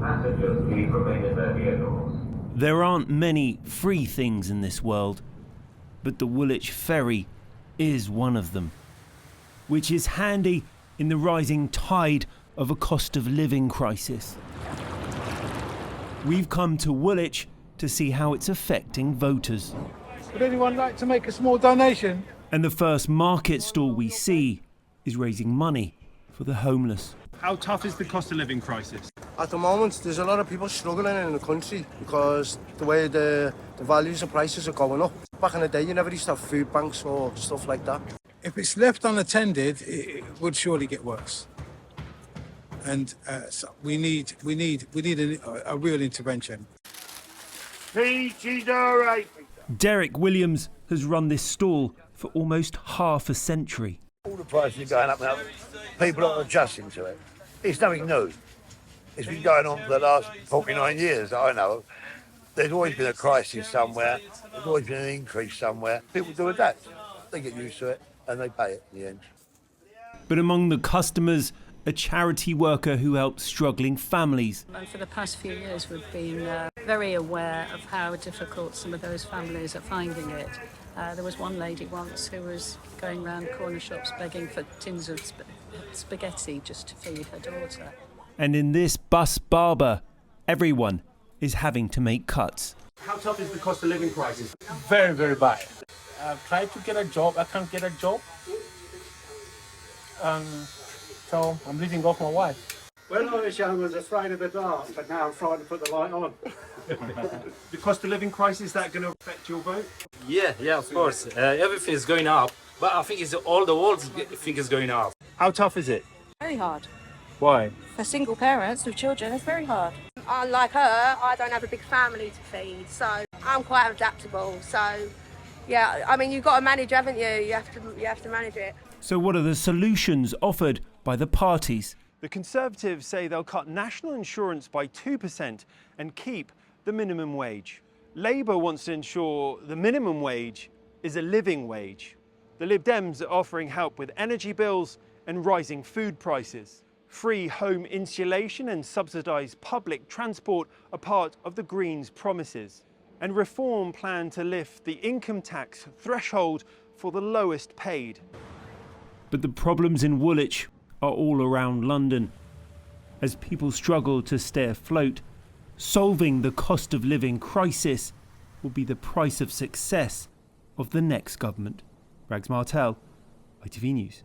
Passengers please remain in their vehicles. There aren't many free things in this world, but the Woolwich ferry is one of them, which is handy in the rising tide of a cost of living crisis. We've come to Woolwich to see how it's affecting voters. Would anyone like to make a small donation? And the first market stall we see is raising money for the homeless. How tough is the cost of living crisis? At the moment, there's a lot of people struggling in the country because the way the values and prices are going up. Back in the day, you never used to have food banks or stuff like that. If it's left unattended, it would surely get worse. And so we need a real intervention. Derek Williams has run this stall for almost half a century. All the prices are going up now. People aren't adjusting to it. It's nothing new. It's been going on for the last 49 years that I know of. There's always been a crisis somewhere. There's always been an increase somewhere. People do adapt. They get used to it and they pay it in the end. But among the customers, a charity worker who helps struggling families. And for the past few years, we've been very aware of how difficult some of those families are finding it. There was one lady once who was going around corner shops begging for tins of spaghetti just to feed her daughter. And in this bus barber, everyone is having to make cuts. How tough is the cost of living crisis? Very, very bad. I've tried to get a job. I can't get a job. So I'm living off my wife. When I was young, I was afraid of the dark, but now I'm frightened to put the light on. The cost of living crisis, is that going to affect your vote? Yeah, of course. Everything is going up, but I think it's all the world think is going up. How tough is it? Very hard. Why? For single parents with children, it's very hard. Unlike her, I don't have a big family to feed, so I'm quite adaptable. So, yeah, I mean, you've got to manage, haven't you? You have to manage it. So what are the solutions offered by the parties? The Conservatives say they'll cut national insurance by 2% and keep the minimum wage. Labour wants to ensure the minimum wage is a living wage. The Lib Dems are offering help with energy bills and rising food prices. Free home insulation and subsidised public transport are part of the Greens' promises. And Reform plan to lift the income tax threshold for the lowest paid. But the problems in Woolwich are all around London. As people struggle to stay afloat, solving the cost of living crisis will be the price of success of the next government. Rags Martel, ITV News.